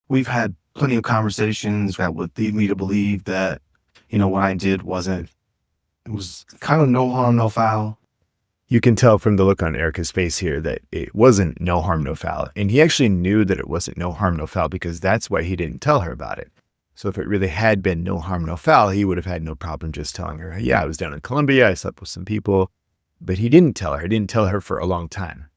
we've had plenty of conversations that would lead me to believe that, what I did it was kind of no harm, no foul. You can tell from the look on Erica's face here that it wasn't no harm, no foul. And he actually knew that it wasn't no harm, no foul because that's why he didn't tell her about it. So if it really had been no harm, no foul, he would have had no problem just telling her, yeah, I was down in Colombia, I slept with some people. But he didn't tell her. He didn't tell her for a long time.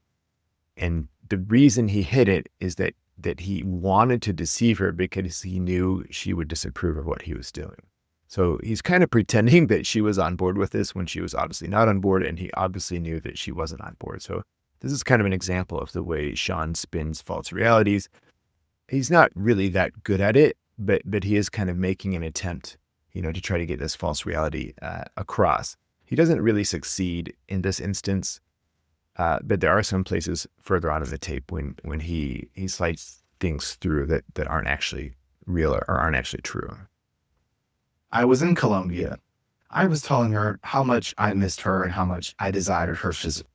And the reason he hid it is that he wanted to deceive her because he knew she would disapprove of what he was doing. So he's kind of pretending that she was on board with this when she was obviously not on board, and he obviously knew that she wasn't on board. So this is kind of an example of the way Sean spins false realities. He's not really that good at it, but he is kind of making an attempt, to try to get this false reality across. He doesn't really succeed in this instance, but there are some places further on in the tape when he slides things through that aren't actually real or aren't actually true. I was in Colombia. I was telling her how much I missed her and how much I desired her physically.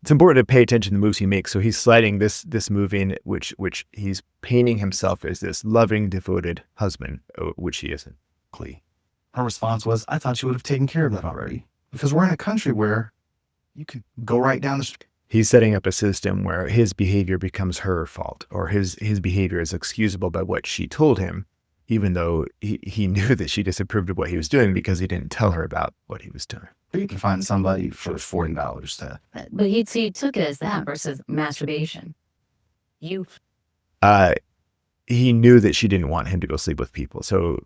It's important to pay attention to the moves he makes. So he's sliding this move in, which he's painting himself as this loving, devoted husband, which he isn't. Her response was, I thought you would have taken care of that already. Because we're in a country where you could go right down the street. He's setting up a system where his behavior becomes her fault, or his behavior is excusable by what she told him, even though he knew that she disapproved of what he was doing because he didn't tell her about what he was doing. You can find somebody for $40 to... But he took it as that versus masturbation. He knew that she didn't want him to go sleep with people. So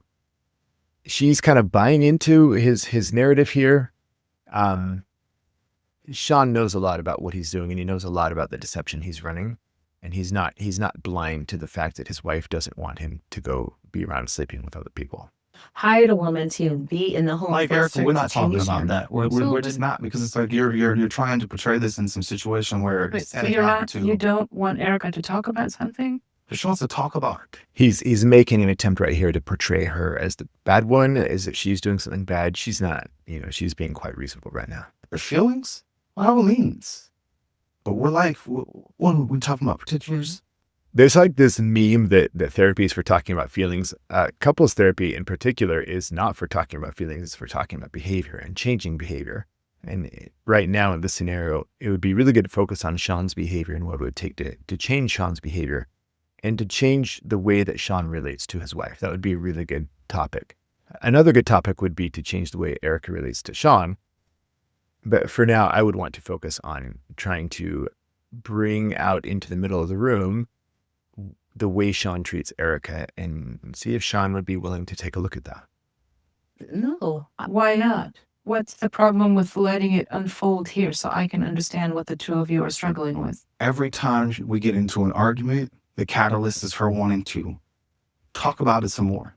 she's kind of buying into his narrative here. Sean knows a lot about what he's doing, and he knows a lot about the deception he's running. And he's not blind to the fact that his wife doesn't want him to go be around sleeping with other people. Hired a woman to be in the home. Like, Erica, we're not talking about that. We're just not, because it's like you're trying to portray this in some situation where you don't want Erica to talk about something? She wants to talk about it. He's making an attempt right here to portray her as the bad one, as if she's doing something bad. She's not. She's being quite reasonable right now. Her feelings? By all means. But we're like, what are we talking about? Particulars? There's like this meme that therapy is for talking about feelings. Couples therapy in particular is not for talking about feelings. It's for talking about behavior and changing behavior. And right now in this scenario, it would be really good to focus on Sean's behavior and what it would take to change Sean's behavior and to change the way that Sean relates to his wife. That would be a really good topic. Another good topic would be to change the way Erica relates to Sean. But for now, I would want to focus on trying to bring out into the middle of the room the way Sean treats Erica and see if Sean would be willing to take a look at that. No, why not? What's the problem with letting it unfold here so I can understand what the two of you are struggling with? Every time we get into an argument, the catalyst is her wanting to talk about it some more.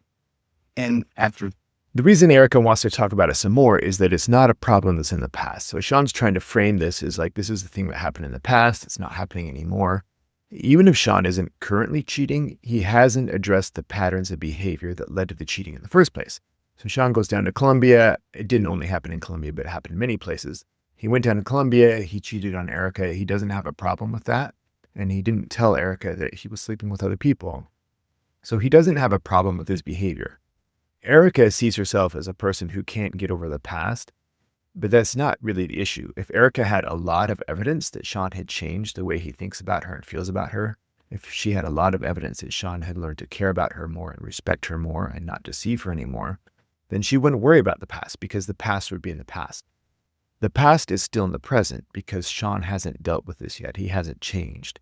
And after... The reason Erica wants to talk about it some more is that it's not a problem that's in the past. So Sean's trying to frame this as like, this is the thing that happened in the past. It's not happening anymore. Even if Sean isn't currently cheating, he hasn't addressed the patterns of behavior that led to the cheating in the first place. So Sean goes down to Colombia. It didn't only happen in Colombia, but it happened in many places. He went down to Colombia. He cheated on Erica. He doesn't have a problem with that. And he didn't tell Erica that he was sleeping with other people. So he doesn't have a problem with his behavior. Erica sees herself as a person who can't get over the past, but that's not really the issue. If Erica had a lot of evidence that Sean had changed the way he thinks about her and feels about her, if she had a lot of evidence that Sean had learned to care about her more and respect her more and not deceive her anymore, then she wouldn't worry about the past because the past would be in the past. The past is still in the present because Sean hasn't dealt with this yet. He hasn't changed.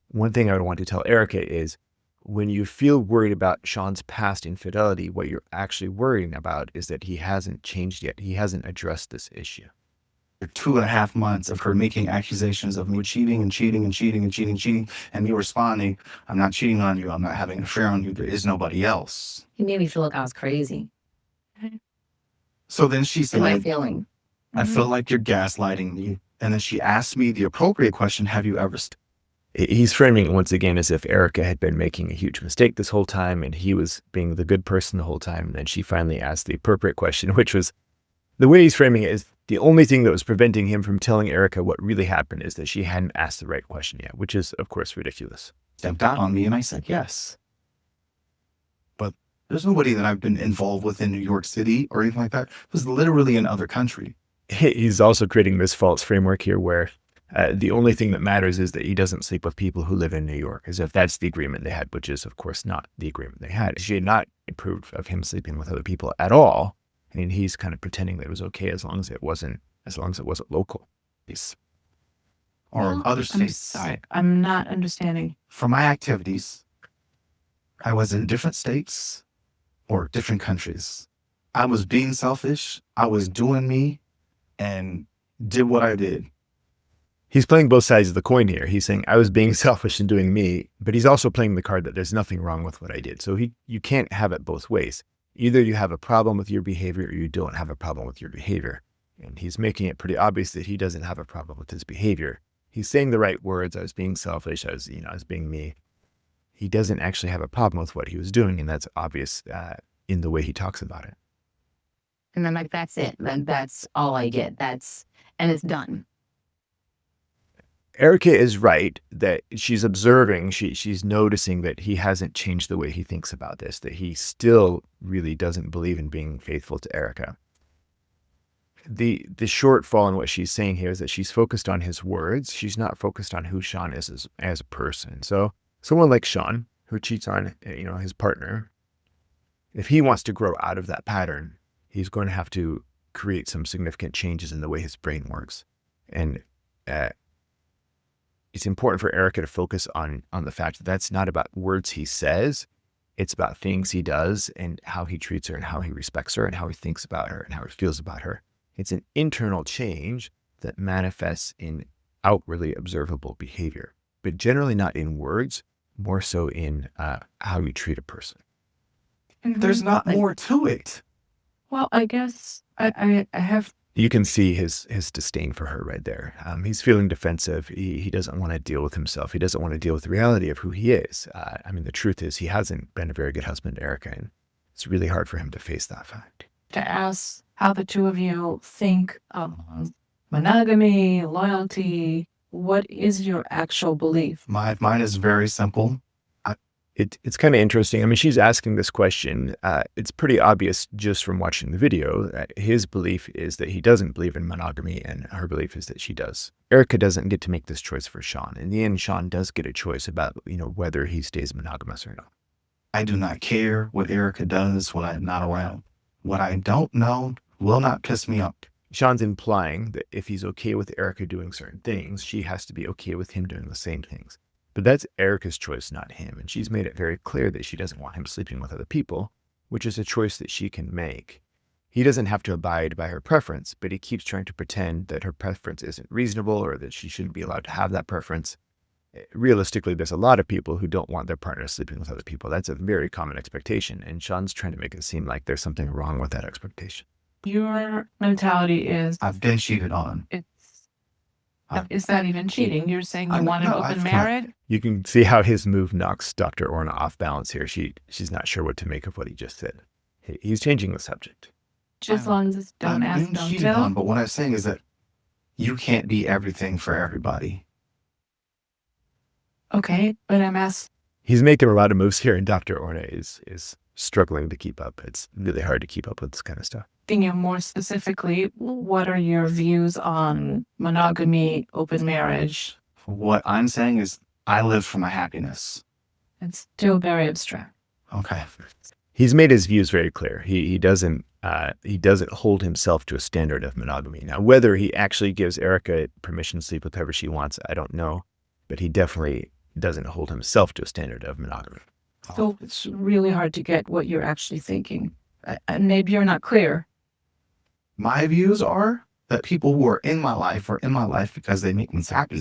One thing I would want to tell Erica is, when you feel worried about Sean's past infidelity, what you're actually worrying about is that he hasn't changed yet. He hasn't addressed this issue. 2.5 months of her making accusations of me cheating, and me responding, I'm not cheating on you. I'm not having an affair on you. There is nobody else. He made me feel like I was crazy. So then she said, my feeling. I feel like you're gaslighting me. And then she asked me the appropriate question, have you ever... He's framing it once again as if Erica had been making a huge mistake this whole time and he was being the good person the whole time. And then she finally asked the appropriate question, which was, the way he's framing it is the only thing that was preventing him from telling Erica what really happened is that she hadn't asked the right question yet, which is, of course, ridiculous. Stepped out on me and I said, yes. There's nobody that I've been involved with in New York City or anything like that. It was literally another country. He's also creating this false framework here where the only thing that matters is that he doesn't sleep with people who live in New York, as if that's the agreement they had, which is, of course, not the agreement they had. She had not approved of him sleeping with other people at all. And he's kind of pretending that it was okay as long as it wasn't local. Or Well, other I'm states. sorry. I'm not understanding. For my activities, I was in different states or different countries. I was being selfish. I was doing me and did what I did. He's playing both sides of the coin here. He's saying, I was being selfish and doing me, but he's also playing the card that there's nothing wrong with what I did. So you can't have it both ways. Either you have a problem with your behavior or you don't have a problem with your behavior. And he's making it pretty obvious that he doesn't have a problem with his behavior. He's saying the right words. I was being selfish. I was being me. He doesn't actually have a problem with what he was doing. And that's obvious in the way he talks about it. And then like, that's it. Then that's all I get. And it's done. Erica is right that she's observing, she's noticing that he hasn't changed the way he thinks about this, that he still really doesn't believe in being faithful to Erica. The shortfall in what she's saying here is that she's focused on his words. She's not focused on who Sean is as a person. So someone like Sean, who cheats on his partner, if he wants to grow out of that pattern, he's going to have to create some significant changes in the way his brain works. And it's important for Erica to focus on the fact that that's not about words he says. It's about things he does and how he treats her and how he respects her and how he thinks about her and how he feels about her. It's an internal change that manifests in outwardly observable behavior, but generally not in words, more so in how you treat a person. There's not more to it. Well, I guess I have. You can see his disdain for her right there. He's feeling defensive. He doesn't want to deal with himself. He doesn't want to deal with the reality of who he is. The truth is he hasn't been a very good husband to Erica, and it's really hard for him to face that fact. To ask how the two of you think of monogamy, loyalty. What is your actual belief? Mine is very simple. It's kind of interesting. She's asking this question. It's pretty obvious just from watching the video that his belief is that he doesn't believe in monogamy and her belief is that she does. Erica doesn't get to make this choice for Sean. In the end, Sean does get a choice about, whether he stays monogamous or not. I do not care what Erica does when I'm not around. What I don't know will not piss me off. Sean's implying that if he's okay with Erica doing certain things, she has to be okay with him doing the same things. But that's Erica's choice, not him. And she's made it very clear that she doesn't want him sleeping with other people, which is a choice that she can make. He doesn't have to abide by her preference, but he keeps trying to pretend that her preference isn't reasonable or that she shouldn't be allowed to have that preference. Realistically, there's a lot of people who don't want their partner sleeping with other people. That's a very common expectation. And Sean's trying to make it seem like there's something wrong with that expectation. Your mentality is I've been cheated on. Is that even cheating? You're saying you want an open I've marriage? You can see how his move knocks Dr. Orna off balance here. She's not sure what to make of what he just said. He's changing the subject. Just as long as it's don't I've ask, been don't cheated tell. on, but what I'm saying is that you can't be everything for everybody. Okay, but I'm asking. He's making a lot of moves here, and Dr. Orna is struggling to keep up. It's really hard to keep up with this kind of stuff. Thinking more specifically, what are your views on monogamy, open marriage? What I'm saying is I live for my happiness. It's still very abstract. Okay. He's made his views very clear. He doesn't hold himself to a standard of monogamy. Now, whether he actually gives Erica permission to sleep with whoever she wants, I don't know, but he definitely doesn't hold himself to a standard of monogamy. So it's really hard to get what you're actually thinking. And maybe you're not clear. My views are that people who are in my life are in my life because they make me happy.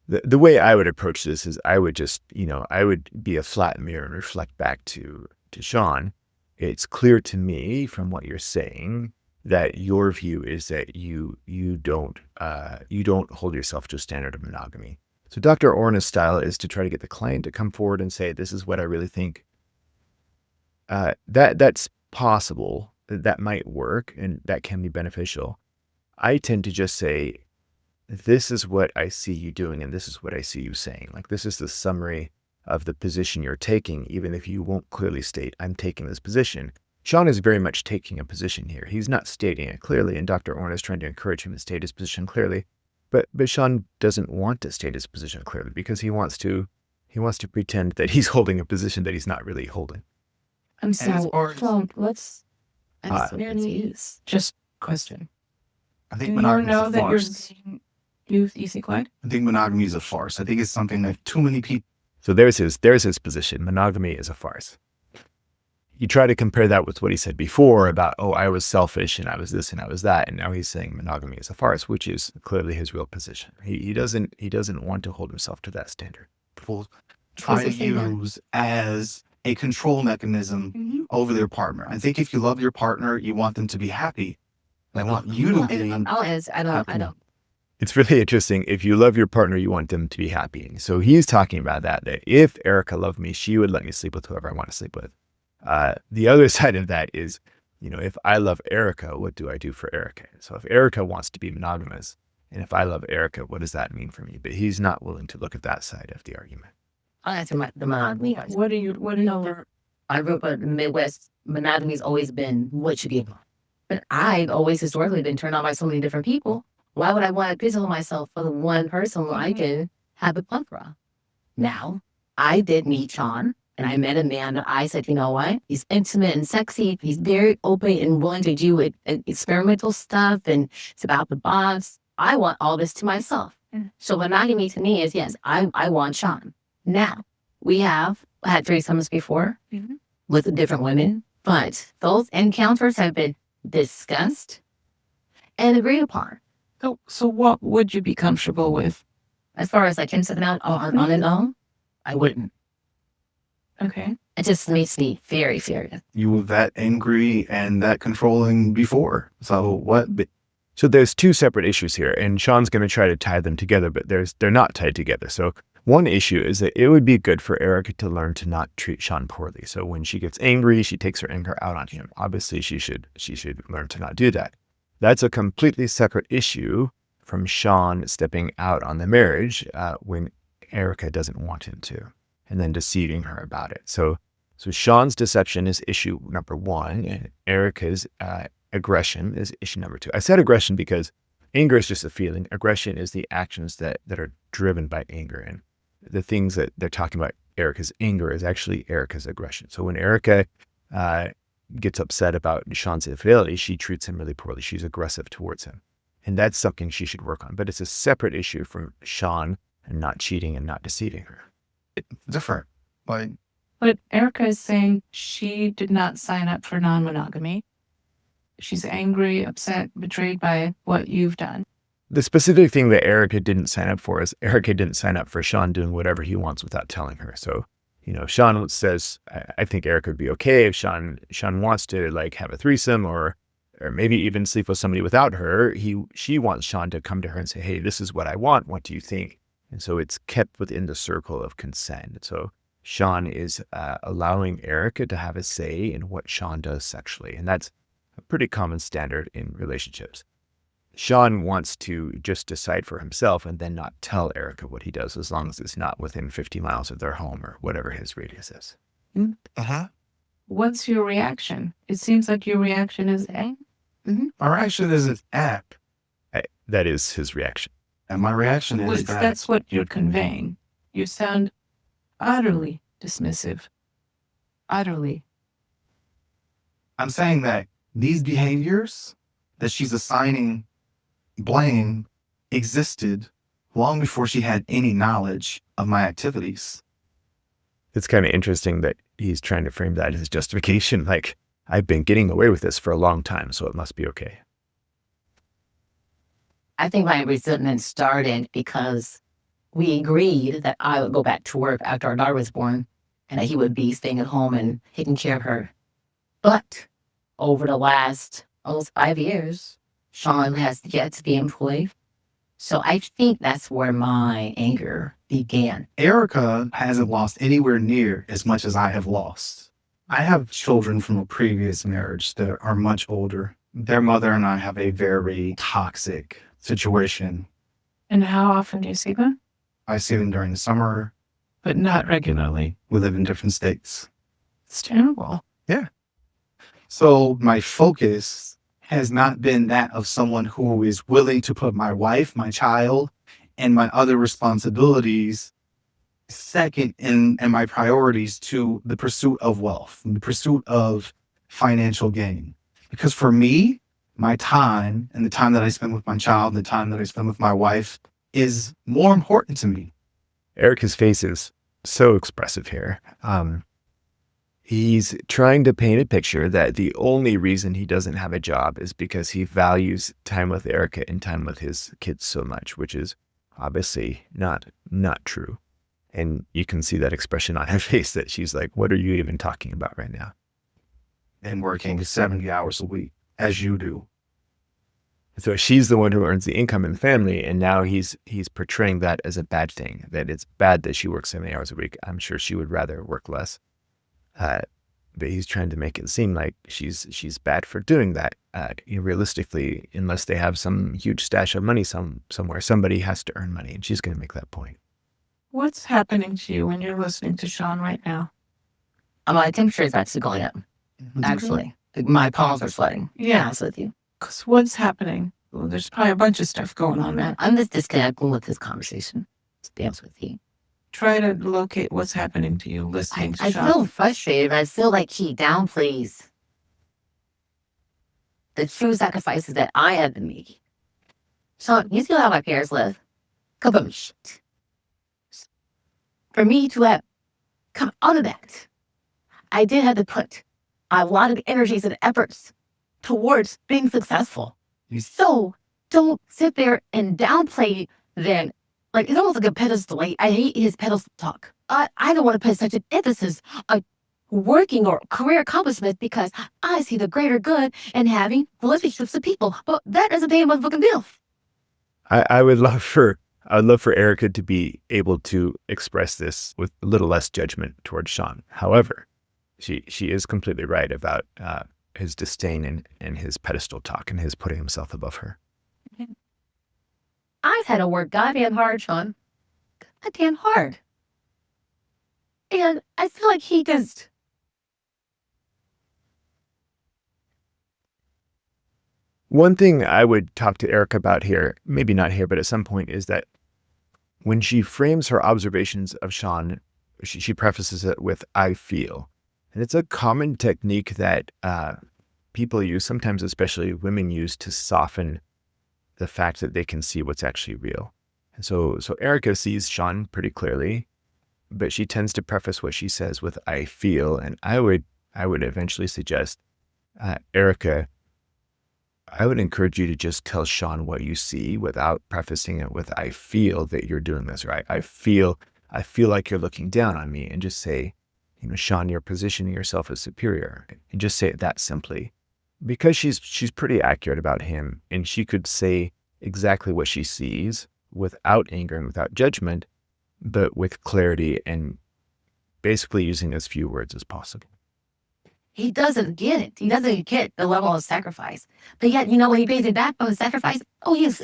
The way I would approach this is I would just, I would be a flat mirror and reflect back to Sean. It's clear to me from what you're saying that your view is that you don't hold yourself to a standard of monogamy. So Dr. Orna's style is to try to get the client to come forward and say, this is what I really think. That's possible. That might work and that can be beneficial. I tend to just say, this is what I see you doing and this is what I see you saying. Like, this is the summary of the position you're taking, even if you won't clearly state, I'm taking this position. Sean is very much taking a position here. He's not stating it clearly, and Dr. Orn is trying to encourage him to state his position clearly. But Sean doesn't want to state his position clearly because he wants to pretend that he's holding a position that he's not really holding. And as so, far as- let's just question. I Do think you monogamy know is a that you're farce. being you see quiet? I think monogamy is a farce. I think it's something that too many people. So there's his position. Monogamy is a farce. You try to compare that with what he said before about, oh, I was selfish and I was this and I was that. And now he's saying monogamy is a farce, which is clearly his real position. He doesn't want to hold himself to that standard. People try to Is it saying that? use as a control mechanism over their partner. I think if you love your partner, you want them to be happy. They want you to be. I don't. It's really interesting. If you love your partner, you want them to be happy. So he's talking about that if Erica loved me, she would let me sleep with whoever I want to sleep with. The other side of that is, if I love Erica, what do I do for Erica? So if Erica wants to be monogamous, and if I love Erica, what does that mean for me? But he's not willing to look at that side of the argument. I'll answer the monogamy. What do you I grew up in the Midwest. Monogamy's always been what you give. But I've always historically been turned on by so many different people. Why would I want to pigeonhole myself for the one person where I can have a plethora? Now, I did meet Sean, and I met a man that I said, you know what? He's intimate and sexy. He's very open and willing to do experimental stuff, and it's about the box. I want all this to myself. So monogamy to me is, yes, I want Sean. Now, we have had threesomes before with different women, but those encounters have been discussed and agreed upon. So what would you be comfortable with? As far as like him sitting out on and on, I wouldn't. Okay. It just makes me very furious. You were that angry and that controlling before. So what? So there's two separate issues here, and Sean's going to try to tie them together, but they're not tied together. So one issue is that it would be good for Erica to learn to not treat Sean poorly. So when she gets angry, she takes her anger out on him. Obviously, she should learn to not do that. That's a completely separate issue from Sean stepping out on the marriage when Erica doesn't want him to, and then deceiving her about it. So Sean's deception is issue number one, and Erica's aggression is issue number two. I said aggression because anger is just a feeling. Aggression is the actions that are driven by anger, and the things that they're talking about Erica's anger is actually Erica's aggression. So when Erica gets upset about Sean's infidelity, she treats him really poorly. She's aggressive towards him. And that's something she should work on. But it's a separate issue from Sean and not cheating and not deceiving her. It's different. Like, But Erica is saying she did not sign up for non-monogamy. She's angry, upset, betrayed by what you've done. The specific thing that Erica didn't sign up for is Erica didn't sign up for Sean doing whatever he wants without telling her. So, Sean says, I think Erica would be okay if Sean wants to like have a threesome or maybe even sleep with somebody without her. She wants Sean to come to her and say, hey, this is what I want. What do you think? And so it's kept within the circle of consent. So Sean is allowing Erica to have a say in what Sean does sexually. And that's a pretty common standard in relationships. Sean wants to just decide for himself and then not tell Erica what he does as long as it's not within 50 miles of their home or whatever his radius is. What's your reaction? It seems like your reaction is anger. my reaction is an act. That is his reaction. And my reaction is that That's what you're conveying. You sound utterly dismissive. Utterly. I'm saying that these behaviors that she's assigning blame existed long before she had any knowledge of my activities. It's kind of interesting that he's trying to frame that as justification. Like, I've been getting away with this for a long time, so it must be okay. I think my resentment started because we agreed that I would go back to work after our daughter was born and that he would be staying at home and taking care of her. But over the last almost 5 years, Sean has yet to be employed. So I think that's where my anger began. Erica hasn't lost anywhere near as much as I have lost. I have children from a previous marriage that are much older. Their mother and I have a very toxic situation. And how often do you see them? I see them during the summer. But not regularly. We live in different states. It's terrible. So my focus has not been that of someone who is willing to put my wife, my child, and my other responsibilities second in my priorities to the pursuit of wealth, and the pursuit of financial gain. Because for me, my time and the time that I spend with my child, the time that I spend with my wife is more important to me. Erica's face is so expressive here. He's trying to paint a picture that the only reason he doesn't have a job is because he values time with Erica and time with his kids so much, which is obviously not true. And you can see that expression on her face that she's like, what are you even talking about right now? And working 70 hours a week, as you do. So she's the one who earns the income in the family, and now he's portraying that as a bad thing, that it's bad that she works 70 hours a week. I'm sure she would rather work less. But he's trying to make it seem like she's bad for doing that. Realistically, unless they have some huge stash of money somewhere, somebody has to earn money, and she's going to make that point. What's happening to you when you're listening to Sean right now? My temperature is actually going up. Actually, my palms are sweating. To be Yeah. honest with you, Because what's happening? Well, there's probably a bunch of stuff going on, man. I'm just disconnecting with this conversation. To be honest with you, Try to locate what's happening to you listening to I Sean. feel frustrated. I feel like he downplays the true sacrifices that I had to make. Sean, you see how my parents live? Come on, shit. For me to have come out of that, I did have to put a lot of energies and efforts towards being successful. So don't sit there and downplay then. Like, it's almost like a pedestal. Like, I hate his pedestal talk. I don't want to put such an emphasis on working or career accomplishments because I see the greater good in having relationships with people. But that doesn't pay a motherfucking bill. I would love for Erica to be able to express this with a little less judgment towards Sean. However, she is completely right about his disdain and his pedestal talk and his putting himself above her. I've had to work goddamn hard, Sean. Goddamn hard. And I feel like he just... One thing I would talk to Erica about here, maybe not here, but at some point, is that when she frames her observations of Sean, she prefaces it with, I feel. And it's a common technique that people use, sometimes especially women use, to soften the fact that they can see what's actually real. And so Erica sees Sean pretty clearly, but she tends to preface what she says with, I feel. And I would eventually suggest, Erica, I would encourage you to just tell Sean what you see without prefacing it with, I feel that you're doing this, right? I feel like you're looking down on me, and just say, Sean, you're positioning yourself as superior, and just say it that simply. Because she's pretty accurate about him, and she could say exactly what she sees without anger and without judgment, but with clarity and basically using as few words as possible. He doesn't get it. He doesn't get the level of sacrifice. But yet, when he pays it back for the sacrifice, he's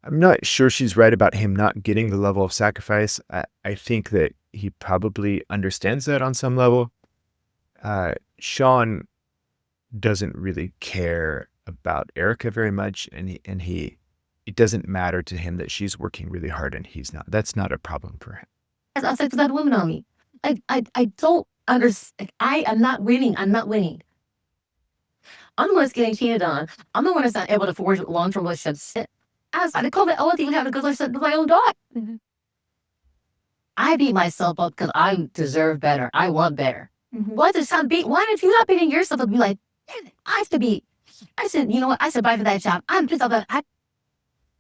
I'm not sure she's right about him not getting the level of sacrifice. I think that he probably understands that on some level. Sean doesn't really care about Erica very much, and it doesn't matter to him that she's working really hard and he's not. That's not a problem for him. I said, that women on me. I don't understand. I am not winning. I'm not winning. I'm the one that's getting cheated on. I'm the one that's not able to forge long-term relationships. I was like, I wasn't even having a good relationship with my own daughter. Mm-hmm. I beat myself up because I deserve better. I want better. Mm-hmm. Why did you not beating yourself up and be like, I said, you know what? I said bye for that job. I'm pissed off that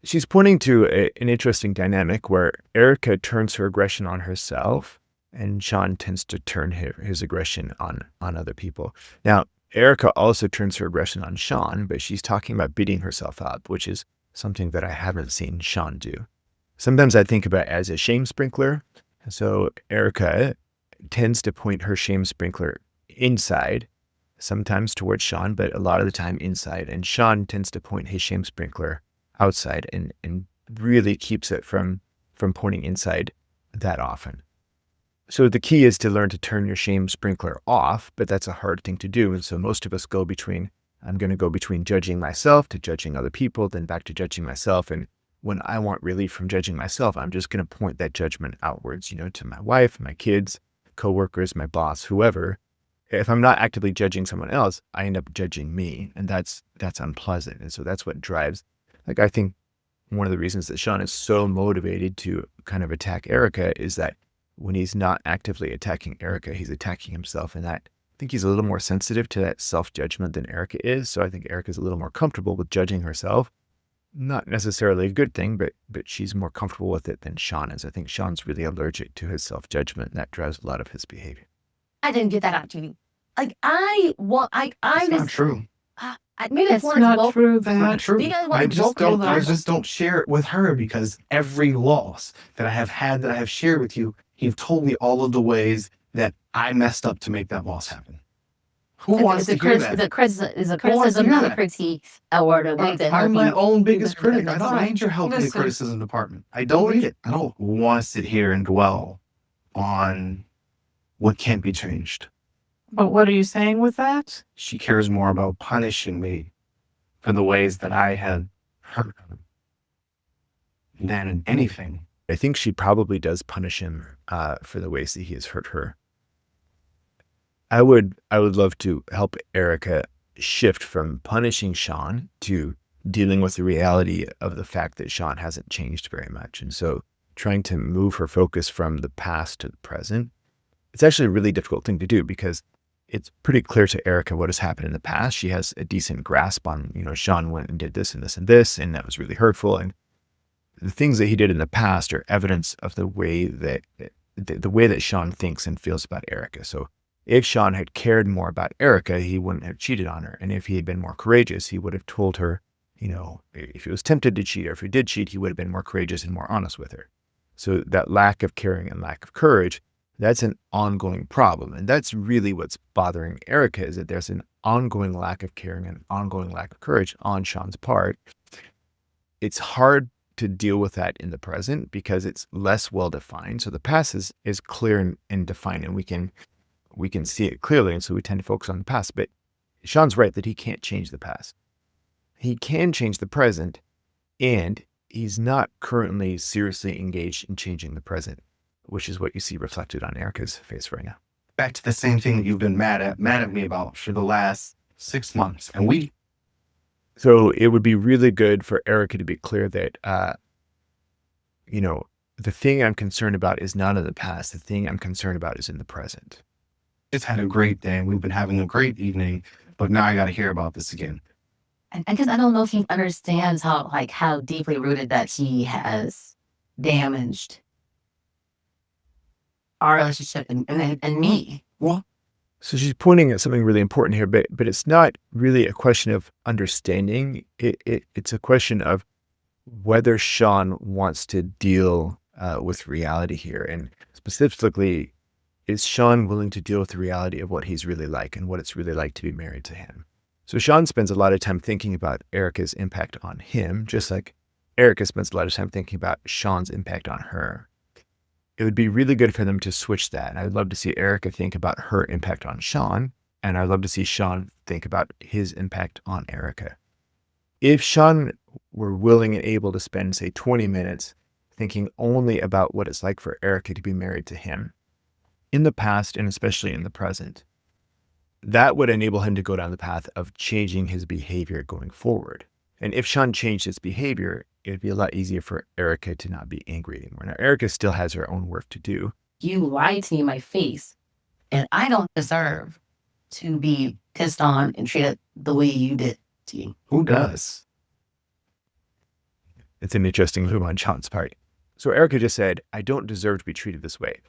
She's pointing to an interesting dynamic where Erica turns her aggression on herself, and Sean tends to turn his aggression on other people. Now, Erica also turns her aggression on Sean, but she's talking about beating herself up, which is something that I haven't seen Sean do. Sometimes I think about it as a shame sprinkler. So Erica tends to point her shame sprinkler inside, sometimes towards Sean, but a lot of the time inside. And Sean tends to point his shame sprinkler outside and really keeps it from pointing inside that often. So the key is to learn to turn your shame sprinkler off, but that's a hard thing to do. And so most of us I'm going to go between judging myself to judging other people, then back to judging myself. And when I want relief from judging myself, I'm just going to point that judgment outwards, to my wife, my kids, coworkers, my boss, whoever. If I'm not actively judging someone else, I end up judging me, and that's unpleasant. And so that's what drives, I think one of the reasons that Sean is so motivated to kind of attack Erica is that when he's not actively attacking Erica, he's attacking himself. And that, I think he's a little more sensitive to that self-judgment than Erica is. So I think Erica's a little more comfortable with judging herself. Not necessarily a good thing, but she's more comfortable with it than Sean is. I think Sean's really allergic to his self-judgment, and that drives a lot of his behavior. I didn't get that opportunity. That's not true. Maybe It's not true. That's not true. You guys I want to just don't share it with her, because every loss that I have had, that I have shared with you, you've told me all of the ways that I messed up to make that loss happen. Who wants to hear that? Is a criticism, not a critique, or a way that I'm my own biggest critic. I don't Right. need your help in the Listen. criticism department. I don't need it. I don't want to sit here and dwell on what can't be changed. But what are you saying with that? She cares more about punishing me for the ways that I had hurt her than anything. I think she probably does punish him for the ways that he has hurt her. I would love to help Erica shift from punishing Sean to dealing with the reality of the fact that Sean hasn't changed very much. And so trying to move her focus from the past to the present, it's actually a really difficult thing to do, because it's pretty clear to Erica what has happened in the past. She has a decent grasp on, Sean went and did this and this and this, and that was really hurtful. And the things that he did in the past are evidence of the way that Sean thinks and feels about Erica. So if Sean had cared more about Erica, he wouldn't have cheated on her. And if he had been more courageous, he would have told her, if he was tempted to cheat, or if he did cheat, he would have been more courageous and more honest with her. So that lack of caring and lack of courage, that's an ongoing problem. And that's really what's bothering Erica, is that there's an ongoing lack of caring and ongoing lack of courage on Sean's part. It's hard to deal with that in the present because it's less well-defined. So the past is clear and defined, and we can see it clearly. And so we tend to focus on the past. But Sean's right that he can't change the past. He can change the present, and he's not currently seriously engaged in changing the present, which is what you see reflected on Erica's face right now. Back to the same thing that you've been mad at me about for the last 6 months. And So it would be really good for Erica to be clear that, the thing I'm concerned about is not in the past. The thing I'm concerned about is in the present. just had a great day. We've been having a great evening, but now I got to hear about this again. And because I don't know if he understands how deeply rooted that he has damaged our relationship and me. Well, So she's pointing at something really important here, but it's not really a question of understanding. It's a question of whether Sean wants to deal with reality here. And specifically, is Sean willing to deal with the reality of what he's really like and what it's really like to be married to him? So Sean spends a lot of time thinking about Erica's impact on him, just like Erica spends a lot of time thinking about Sean's impact on her. It would be really good for them to switch that. And I'd love to see Erica think about her impact on Sean, and I'd love to see Sean think about his impact on Erica. If Sean were willing and able to spend, say, 20 minutes thinking only about what it's like for Erica to be married to him, in the past and especially in the present, that would enable him to go down the path of changing his behavior going forward. And if Sean changed his behavior, it'd be a lot easier for Erica to not be angry anymore. Now, Erica still has her own work to do. You lied to me in my face, and I don't deserve to be pissed on and treated the way you did to you. who does? It's an interesting move on Sean's part. So Erica just said, I don't deserve to be treated this way.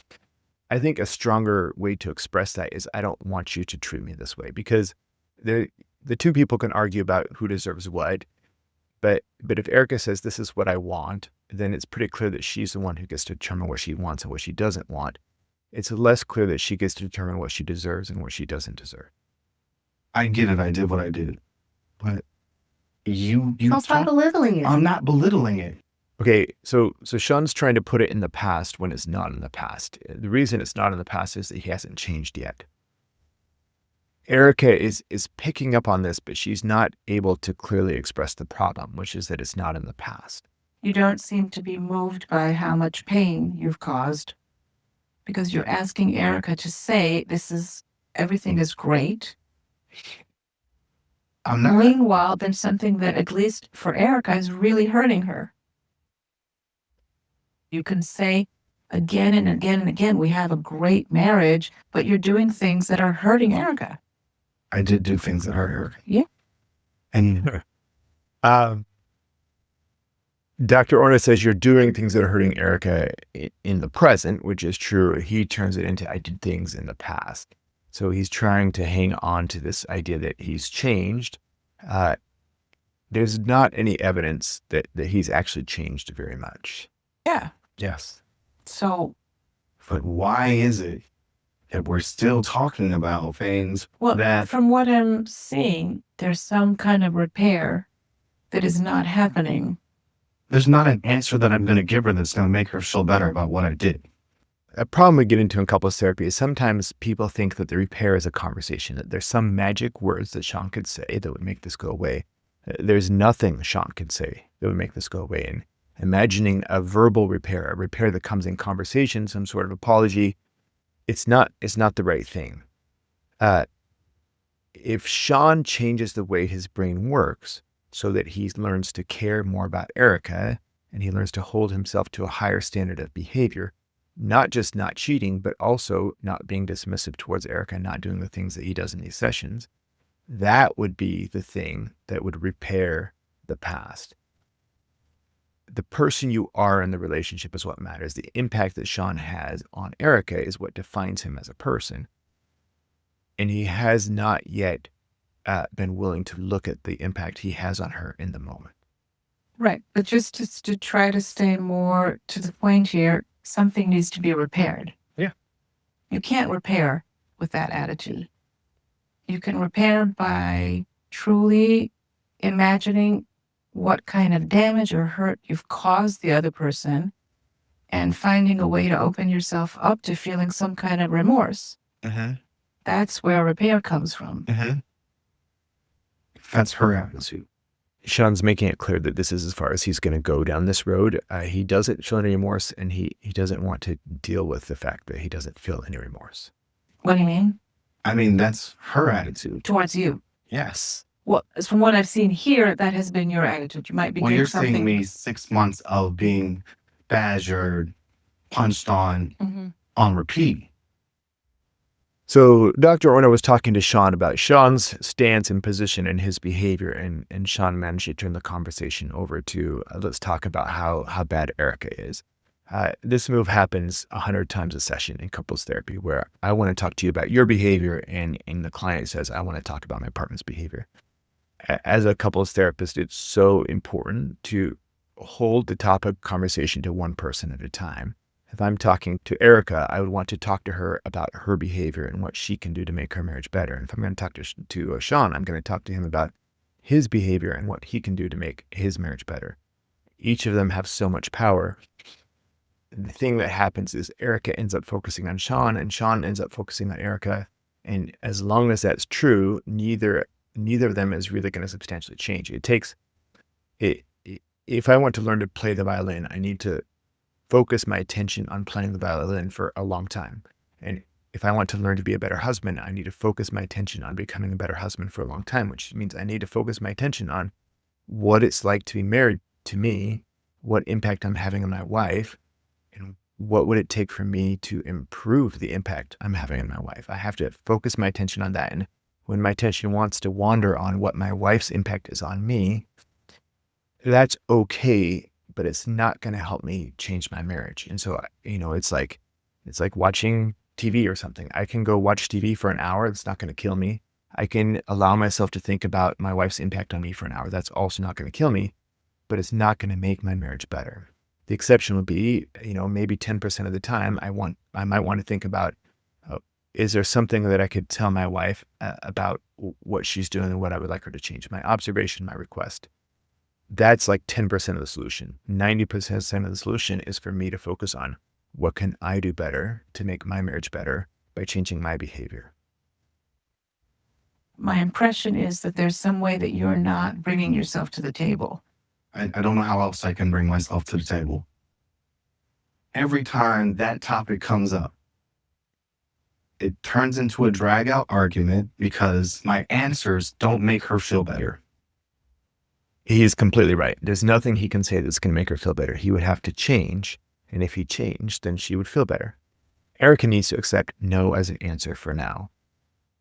I think a stronger way to express that is, I don't want you to treat me this way, because the two people can argue about who deserves what. But if Erica says, this is what I want, then it's pretty clear that she's the one who gets to determine what she wants and what she doesn't want. It's less clear that she gets to determine what she deserves and what she doesn't deserve. I get it. I did what I did. But you Don't stop belittling it. I'm not belittling it. Okay, so Sean's trying to put it in the past when it's not in the past. The reason it's not in the past is that he hasn't changed yet. Erica is picking up on this, but she's not able to clearly express the problem, which is that it's not in the past. You don't seem to be moved by how much pain you've caused because you're asking Erica to say everything is great. I'm not. Meanwhile, there's something that, at least for Erica, is really hurting her. You can say again and again and again, we have a great marriage, but you're doing things that are hurting Erica. I did do things that hurt her. Yeah. And Dr. Orna says you're doing things that are hurting Erica in the present, which is true. He turns it into I did things in the past. So he's trying to hang on to this idea that he's changed. There's not any evidence that he's actually changed very much. Yeah. Yes. So, but why is it that we're still talking about things well, that from what I'm seeing, there's some kind of repair that is not happening. there's not an answer that I'm going to give her that's going to make her feel better about what I did? A problem we get into in couples therapy is sometimes people think that the repair is a conversation, that there's some magic words that Sean could say that would make this go away. There's nothing Sean could say that would make this go away. And imagining a verbal repair, a repair that comes in conversation, some sort of apology, it's not the right thing. If Sean changes the way his brain works so that he learns to care more about Erica and he learns to hold himself to a higher standard of behavior, not just not cheating, but also not being dismissive towards Erica, not doing the things that he does in these sessions, that would be the thing that would repair the past. The person you are in the relationship is what matters. The impact that Sean has on Erica is what defines him as a person. And he has not yet been willing to look at the impact he has on her in the moment. Right. But just to try to stay more to the point here, something needs to be repaired. Yeah. You can't repair with that attitude. You can repair by truly imagining what kind of damage or hurt you've caused the other person and finding a way to open yourself up to feeling some kind of remorse. Mm-hmm. That's where repair comes from. Mm-hmm. That's her attitude. Sean's making it clear that this is as far as he's going to go down this road. He doesn't feel any remorse, and he doesn't want to deal with the fact that he doesn't feel any remorse. What do you mean? I mean, that's her attitude. Towards you. Yes. Well, from what I've seen here, that has been your attitude. You might be Well, doing you're something. seeing me 6 months of being badgered, punched on repeat. So Dr. Orna was talking to Sean about Sean's stance and position and his behavior, and Sean managed to turn the conversation over to let's talk about how bad Erica is. This move happens 100 times a session in couples therapy, where I want to talk to you about your behavior, and the client says, I want to talk about my partner's behavior. As a couples therapist, it's so important to hold the topic conversation to one person at a time. If I'm talking to Erica, I would want to talk to her about her behavior and what she can do to make her marriage better. And if I'm going to talk to Sean, I'm going to talk to him about his behavior and what he can do to make his marriage better. Each of them have so much power. The thing that happens is Erica ends up focusing on Sean, and Sean ends up focusing on Erica. And as long as that's true, neither of them is really going to substantially change. If I want to learn to play the violin, I need to focus my attention on playing the violin for a long time. And if I want to learn to be a better husband, I need to focus my attention on becoming a better husband for a long time, which means I need to focus my attention on what it's like to be married to me, what impact I'm having on my wife, and what would it take for me to improve the impact I'm having on my wife. I have to focus my attention on that. And when my attention wants to wander on what my wife's impact is on me, that's okay, but it's not going to help me change my marriage. And so, it's like watching TV or something. I can go watch TV for an hour. It's not going to kill me. I can allow myself to think about my wife's impact on me for an hour. That's also not going to kill me, but it's not going to make my marriage better. The exception would be, maybe 10% of the time I might want to think about, is there something that I could tell my wife about what she's doing and what I would like her to change? My observation, my request. That's like 10% of the solution. 90% of the solution is for me to focus on what can I do better to make my marriage better by changing my behavior. My impression is that there's some way that you're not bringing yourself to the table. I don't know how else I can bring myself to the table. Every time that topic comes up, it turns into a drag out argument because my answers don't make her feel better. He is completely right. There's nothing he can say that's going to make her feel better. He would have to change. And if he changed, then she would feel better. Erica needs to accept no as an answer for now.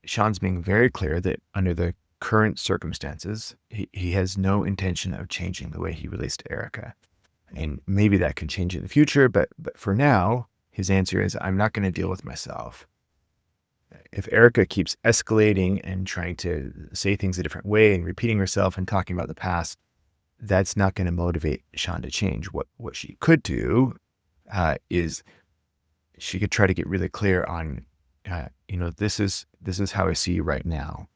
Sean's being very clear that under the current circumstances, he has no intention of changing the way he relates to Erica. And maybe that can change in the future, but for now, his answer is, I'm not going to deal with myself. If Erica keeps escalating and trying to say things a different way and repeating herself and talking about the past, that's not going to motivate Sean to change. What she could do is she could try to get really clear on, this is how I see you right now.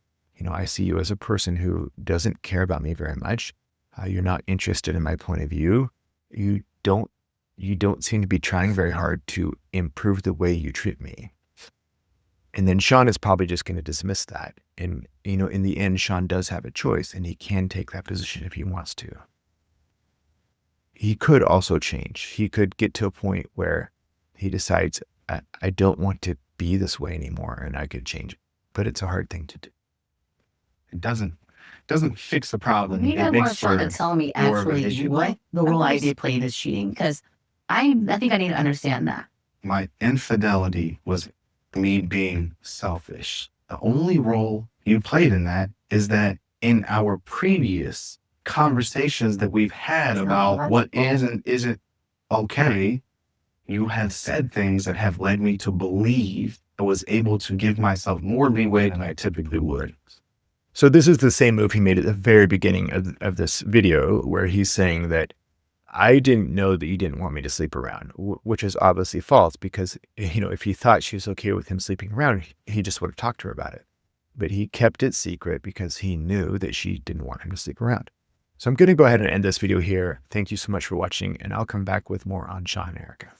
I see you as a person who doesn't care about me very much. You're not interested in my point of view. You don't seem to be trying very hard to improve the way you treat me. And then Sean is probably just going to dismiss that. And, in the end, Sean does have a choice and he can take that position if he wants to. He could also change. He could get to a point where he decides, I don't want to be this way anymore, and I could change it. But it's a hard thing to do. It doesn't fix the problem. You It guys makes want Sean to for tell me more of an actually issue. what the role I did play in this cheating, because I think I need to understand that. My infidelity was me being selfish. The only role you played in that is that in our previous conversations that we've had about what is and isn't okay, you have said things that have led me to believe I was able to give myself more leeway than I typically would. So this is the same move he made at the very beginning of this video, where he's saying that I didn't know that you didn't want me to sleep around, which is obviously false because, if he thought she was okay with him sleeping around, he just would have talked to her about it. But he kept it secret because he knew that she didn't want him to sleep around. So I'm going to go ahead and end this video here. Thank you so much for watching, and I'll come back with more on Sean and Erica.